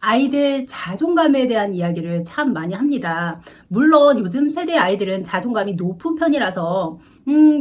아이들 자존감에 대한 이야기를 참 많이 합니다. 물론 요즘 세대 아이들은 자존감이 높은 편이라서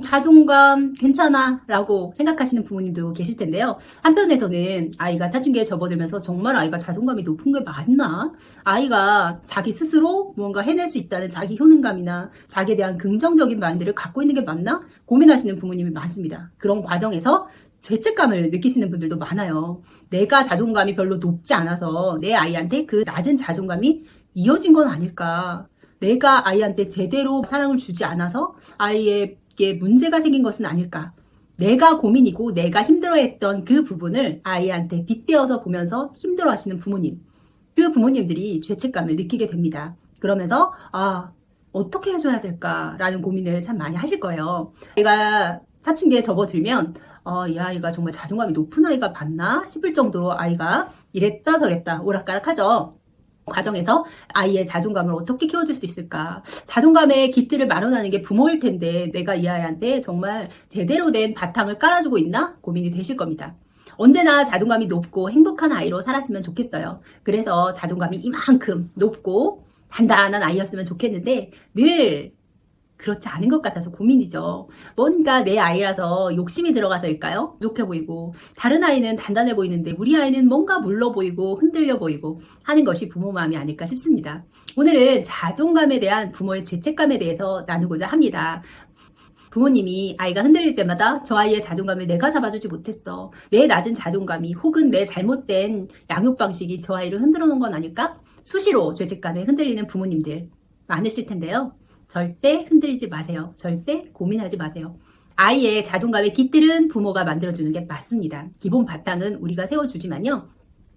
자존감 괜찮아 라고 생각하시는 부모님도 계실 텐데요. 한편에서는 아이가 사춘기에 접어들면서 정말 아이가 자존감이 높은 게 맞나? 아이가 자기 스스로 무언가 해낼 수 있다는 자기 효능감이나 자기에 대한 긍정적인 마인드를 갖고 있는 게 맞나? 고민하시는 부모님이 많습니다. 그런 과정에서 죄책감을 느끼시는 분들도 많아요. 내가 자존감이 별로 높지 않아서 내 아이한테 그 낮은 자존감이 이어진 건 아닐까. 내가 아이한테 제대로 사랑을 주지 않아서 아이에게 문제가 생긴 것은 아닐까. 내가 고민이고 내가 힘들어했던 그 부분을 아이한테 빗대어서 보면서 힘들어하시는 부모님. 그 부모님들이 죄책감을 느끼게 됩니다. 그러면서 어떻게 해줘야 될까라는 고민을 참 많이 하실 거예요. 내가 사춘기에 접어들면 이 아이가 정말 자존감이 높은 아이가 맞나 싶을 정도로 아이가 이랬다 저랬다 오락가락하죠. 과정에서 아이의 자존감을 어떻게 키워줄 수 있을까? 자존감의 깃들을 마련하는 게 부모일 텐데 내가 이 아이한테 정말 제대로 된 바탕을 깔아주고 있나? 고민이 되실 겁니다. 언제나 자존감이 높고 행복한 아이로 살았으면 좋겠어요. 그래서 자존감이 이만큼 높고 단단한 아이였으면 좋겠는데 늘 그렇지 않은 것 같아서 고민이죠. 뭔가 내 아이라서 욕심이 들어가서일까요? 부족해 보이고 다른 아이는 단단해 보이는데 우리 아이는 뭔가 물러 보이고 흔들려 보이고 하는 것이 부모 마음이 아닐까 싶습니다. 오늘은 자존감에 대한 부모의 죄책감에 대해서 나누고자 합니다. 부모님이 아이가 흔들릴 때마다 저 아이의 자존감을 내가 잡아주지 못했어. 내 낮은 자존감이 혹은 내 잘못된 양육 방식이 저 아이를 흔들어 놓은 건 아닐까? 수시로 죄책감에 흔들리는 부모님들 많으실 텐데요. 절대 흔들리지 마세요. 절대 고민하지 마세요. 아이의 자존감의 깃들은 부모가 만들어주는 게 맞습니다. 기본 바탕은 우리가 세워주지만요.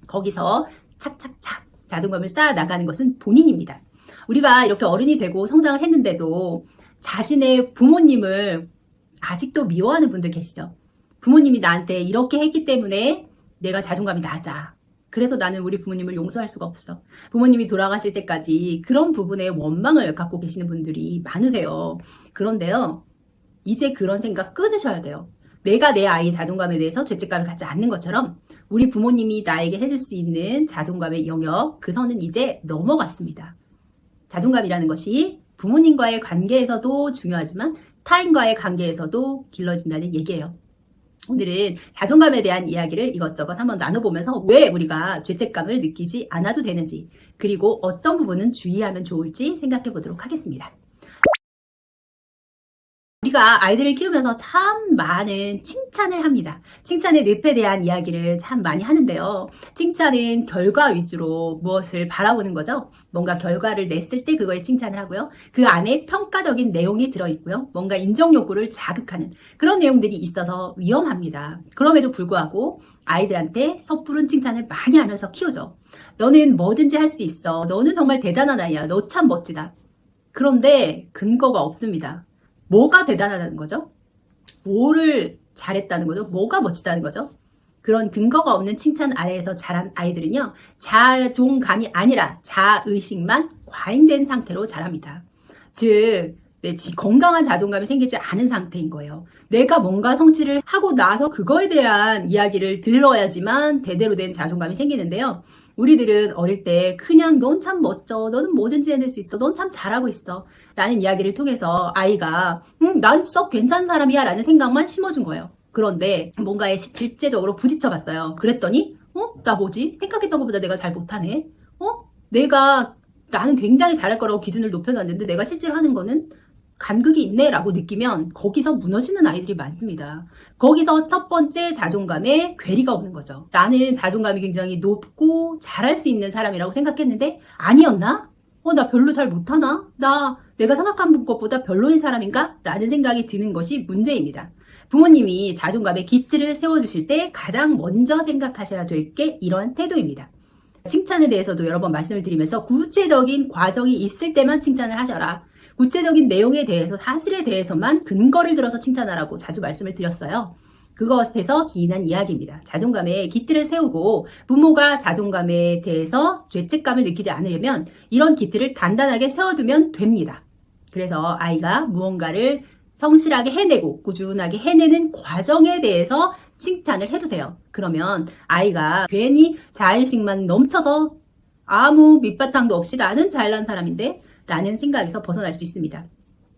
거기서 착착착 자존감을 쌓아 나가는 것은 본인입니다. 우리가 이렇게 어른이 되고 성장을 했는데도 자신의 부모님을 아직도 미워하는 분들 계시죠. 부모님이 나한테 이렇게 했기 때문에 내가 자존감이 낮아. 그래서 나는 우리 부모님을 용서할 수가 없어. 부모님이 돌아가실 때까지 그런 부분에 원망을 갖고 계시는 분들이 많으세요. 그런데요, 이제 그런 생각 끊으셔야 돼요. 내가 내 아이 자존감에 대해서 죄책감을 갖지 않는 것처럼 우리 부모님이 나에게 해줄 수 있는 자존감의 영역, 그 선은 이제 넘어갔습니다. 자존감이라는 것이 부모님과의 관계에서도 중요하지만 타인과의 관계에서도 길러진다는 얘기예요. 오늘은 자존감에 대한 이야기를 이것저것 한번 나눠보면서 왜 우리가 죄책감을 느끼지 않아도 되는지, 그리고 어떤 부분은 주의하면 좋을지 생각해 보도록 하겠습니다. 우리가 아이들을 키우면서 참 많은 칭찬을 합니다. 칭찬의 늪에 대한 이야기를 참 많이 하는데요. 칭찬은 결과 위주로 무엇을 바라보는 거죠. 뭔가 결과를 냈을 때 그거에 칭찬을 하고요. 그 안에 평가적인 내용이 들어있고요. 뭔가 인정 욕구를 자극하는 그런 내용들이 있어서 위험합니다. 그럼에도 불구하고 아이들한테 섣부른 칭찬을 많이 하면서 키우죠. 너는 뭐든지 할 수 있어. 너는 정말 대단한 아이야. 너 참 멋지다. 그런데 근거가 없습니다. 뭐가 대단하다는 거죠? 뭐를 잘했다는 거죠? 뭐가 멋지다는 거죠? 그런 근거가 없는 칭찬 아래에서 자란 아이들은요, 자존감이 아니라 자의식만 과잉된 상태로 자랍니다. 즉, 건강한 자존감이 생기지 않은 상태인 거예요. 내가 뭔가 성취를 하고 나서 그거에 대한 이야기를 들어야지만 제대로 된 자존감이 생기는데요. 우리들은 어릴 때 그냥 넌 참 멋져, 너는 뭐든지 해낼 수 있어, 넌 참 잘하고 있어 라는 이야기를 통해서 아이가 난 썩 괜찮은 사람이야 라는 생각만 심어준 거예요. 그런데 뭔가에 실제적으로 부딪혀 봤어요. 그랬더니 나 뭐지? 생각했던 것보다 내가 잘 못하네. 나는 굉장히 잘할 거라고 기준을 높여놨는데 내가 실제로 하는 거는 간극이 있네 라고 느끼면 거기서 무너지는 아이들이 많습니다. 거기서 첫 번째 자존감에 괴리가 오는 거죠. 나는 자존감이 굉장히 높고 잘할 수 있는 사람이라고 생각했는데 아니었나? 나 별로 잘 못하나? 내가 생각한 것보다 별로인 사람인가? 라는 생각이 드는 것이 문제입니다. 부모님이 자존감의 깃들을 세워주실 때 가장 먼저 생각하셔야 될 게 이러한 태도입니다. 칭찬에 대해서도 여러 번 말씀을 드리면서 구체적인 과정이 있을 때만 칭찬을 하셔라. 구체적인 내용에 대해서 사실에 대해서만 근거를 들어서 칭찬하라고 자주 말씀을 드렸어요. 그것에서 기인한 이야기입니다. 자존감에 깃들을 세우고 부모가 자존감에 대해서 죄책감을 느끼지 않으려면 이런 깃들을 단단하게 세워두면 됩니다. 그래서 아이가 무언가를 성실하게 해내고 꾸준하게 해내는 과정에 대해서 칭찬을 해주세요. 그러면 아이가 괜히 자의식만 넘쳐서 아무 밑바탕도 없이 나는 잘난 사람인데 라는 생각에서 벗어날 수 있습니다.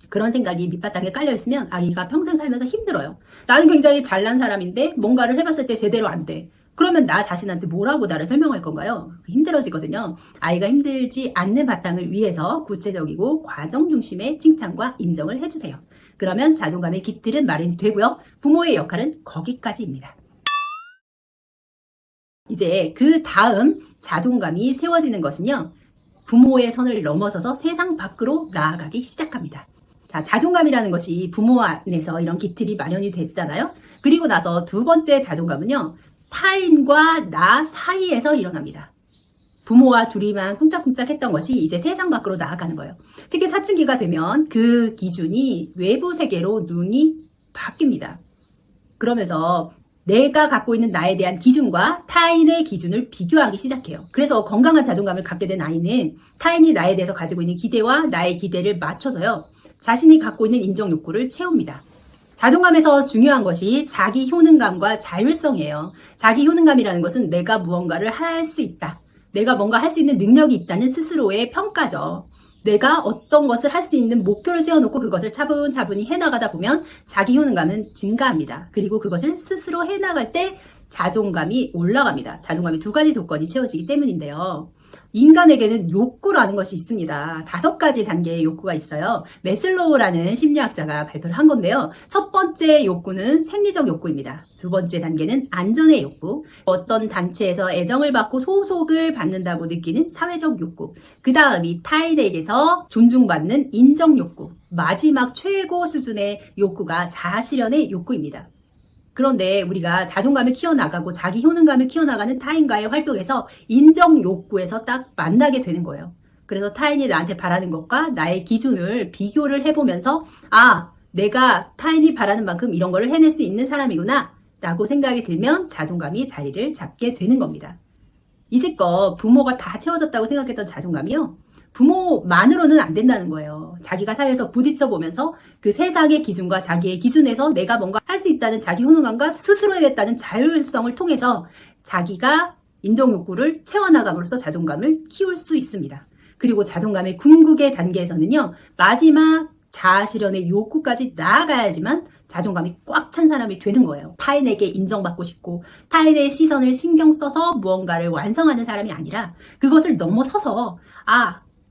그런 생각이 밑바탕에 깔려있으면 아이가 평생 살면서 힘들어요. 나는 굉장히 잘난 사람인데 뭔가를 해봤을 때 제대로 안 돼. 그러면 나 자신한테 뭐라고 나를 설명할 건가요? 힘들어지거든요. 아이가 힘들지 않는 바탕을 위해서 구체적이고 과정 중심의 칭찬과 인정을 해주세요. 그러면 자존감의 깃들은 마련이 되고요. 부모의 역할은 거기까지입니다. 이제 그 다음 자존감이 세워지는 것은요. 부모의 선을 넘어서서 세상 밖으로 나아가기 시작합니다. 자, 자존감이라는 것이 부모 안에서 이런 깃들이 마련이 됐잖아요. 그리고 나서 두 번째 자존감은요. 타인과 나 사이에서 일어납니다. 부모와 둘이만 쿵짝쿵짝 했던 것이 이제 세상 밖으로 나아가는 거예요. 특히 사춘기가 되면 그 기준이 외부 세계로 눈이 바뀝니다. 그러면서 내가 갖고 있는 나에 대한 기준과 타인의 기준을 비교하기 시작해요. 그래서 건강한 자존감을 갖게 된 아이는 타인이 나에 대해서 가지고 있는 기대와 나의 기대를 맞춰서요. 자신이 갖고 있는 인정 욕구를 채웁니다. 자존감에서 중요한 것이 자기 효능감과 자율성이에요. 자기 효능감이라는 것은 내가 무언가를 할 수 있다. 내가 뭔가 할 수 있는 능력이 있다는 스스로의 평가죠. 내가 어떤 것을 할 수 있는 목표를 세워놓고 그것을 차분차분히 해나가다 보면 자기 효능감은 증가합니다. 그리고 그것을 스스로 해나갈 때 자존감이 올라갑니다. 자존감이 두 가지 조건이 채워지기 때문인데요. 인간에게는 욕구라는 것이 있습니다. 5가지 단계의 욕구가 있어요. 매슬로우라는 심리학자가 발표를 한 건데요. 첫 번째 욕구는 생리적 욕구입니다. 두 번째 단계는 안전의 욕구, 어떤 단체에서 애정을 받고 소속을 받는다고 느끼는 사회적 욕구, 그 다음이 타인에게서 존중받는 인정 욕구, 마지막 최고 수준의 욕구가 자아실현의 욕구입니다. 그런데 우리가 자존감을 키워나가고 자기 효능감을 키워나가는 타인과의 활동에서 인정 욕구에서 딱 만나게 되는 거예요. 그래서 타인이 나한테 바라는 것과 나의 기준을 비교를 해보면서 내가 타인이 바라는 만큼 이런 거를 해낼 수 있는 사람이구나 라고 생각이 들면 자존감이 자리를 잡게 되는 겁니다. 이제껏 부모가 다 채워졌다고 생각했던 자존감이요. 부모만으로는 안 된다는 거예요. 자기가 사회에서 부딪혀 보면서 그 세상의 기준과 자기의 기준에서 내가 뭔가 할 수 있다는 자기 효능감과 스스로 해냈다는 자율성을 통해서 자기가 인정욕구를 채워나감으로써 자존감을 키울 수 있습니다. 그리고 자존감의 궁극의 단계에서는요. 마지막 자아실현의 욕구까지 나아가야지만 자존감이 꽉 찬 사람이 되는 거예요. 타인에게 인정받고 싶고 타인의 시선을 신경 써서 무언가를 완성하는 사람이 아니라 그것을 넘어서서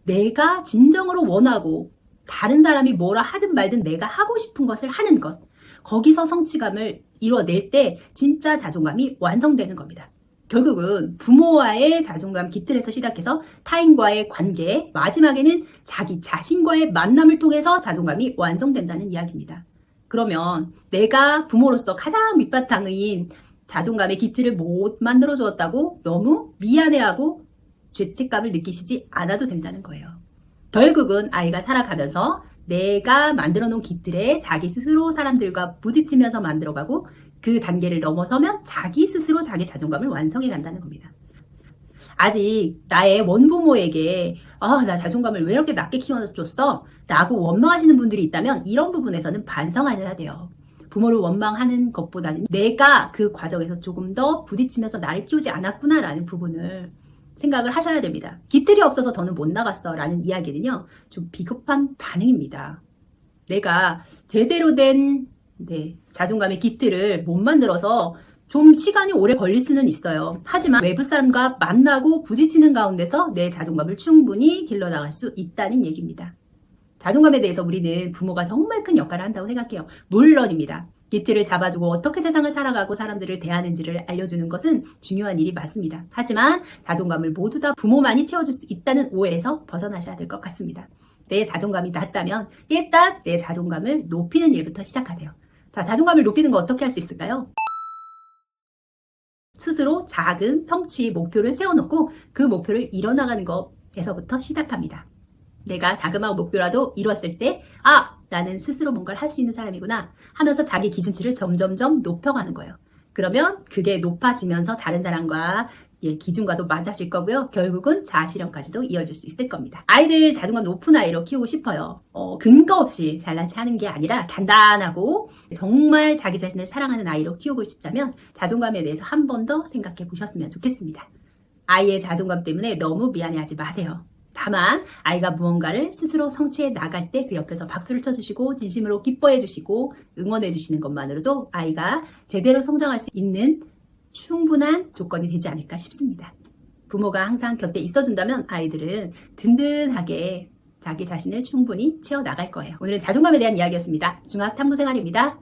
내가 진정으로 원하고 다른 사람이 뭐라 하든 말든 내가 하고 싶은 것을 하는 것. 거기서 성취감을 이뤄낼 때 진짜 자존감이 완성되는 겁니다. 결국은 부모와의 자존감 깃들에서 시작해서 타인과의 관계, 마지막에는 자기 자신과의 만남을 통해서 자존감이 완성된다는 이야기입니다. 그러면 내가 부모로서 가장 밑바탕인 자존감의 깃들을 못 만들어 주었다고 너무 미안해하고 죄책감을 느끼시지 않아도 된다는 거예요. 결국은 아이가 살아가면서 내가 만들어 놓은 깃들에 자기 스스로 사람들과 부딪히면서 만들어가고 그 단계를 넘어서면 자기 스스로 자기 자존감을 완성해 간다는 겁니다. 아직 나의 원부모에게 나 자존감을 왜 이렇게 낮게 키워줬어? 라고 원망하시는 분들이 있다면 이런 부분에서는 반성하셔야 돼요. 부모를 원망하는 것보다는 내가 그 과정에서 조금 더 부딪히면서 나를 키우지 않았구나 라는 부분을 생각을 하셔야 됩니다. 깃들이 없어서 더는 못 나갔어 라는 이야기는요. 좀 비겁한 반응입니다. 내가 제대로 된 자존감의 깃들을 못 만들어서 좀 시간이 오래 걸릴 수는 있어요. 하지만 외부 사람과 만나고 부딪히는 가운데서 내 자존감을 충분히 길러나갈 수 있다는 얘기입니다. 자존감에 대해서 우리는 부모가 정말 큰 역할을 한다고 생각해요. 물론입니다. 깃들을 잡아주고 어떻게 세상을 살아가고 사람들을 대하는지를 알려주는 것은 중요한 일이 맞습니다. 하지만 자존감을 모두 다 부모만이 채워줄 수 있다는 오해에서 벗어나셔야 될 것 같습니다. 내 자존감이 낮다면 일단 내 자존감을 높이는 일부터 시작하세요. 자, 자존감을 높이는 거 어떻게 할 수 있을까요? 스스로 작은 성취 목표를 세워놓고 그 목표를 이뤄나가는 것에서부터 시작합니다. 내가 자그마한 목표라도 이뤘을 때 나는 스스로 뭔가를 할 수 있는 사람이구나 하면서 자기 기준치를 점점점 높여가는 거예요. 그러면 그게 높아지면서 다른 사람과 기준과도 맞아질 거고요. 결국은 자아실현까지도 이어질 수 있을 겁니다. 아이들 자존감 높은 아이로 키우고 싶어요. 근거 없이 잘난 체하는 게 아니라 단단하고 정말 자기 자신을 사랑하는 아이로 키우고 싶다면 자존감에 대해서 한 번 더 생각해 보셨으면 좋겠습니다. 아이의 자존감 때문에 너무 미안해하지 마세요. 다만 아이가 무언가를 스스로 성취해 나갈 때 그 옆에서 박수를 쳐주시고 진심으로 기뻐해 주시고 응원해 주시는 것만으로도 아이가 제대로 성장할 수 있는 충분한 조건이 되지 않을까 싶습니다. 부모가 항상 곁에 있어준다면 아이들은 든든하게 자기 자신을 충분히 채워나갈 거예요. 오늘은 자존감에 대한 이야기였습니다. 중학탐구생활입니다.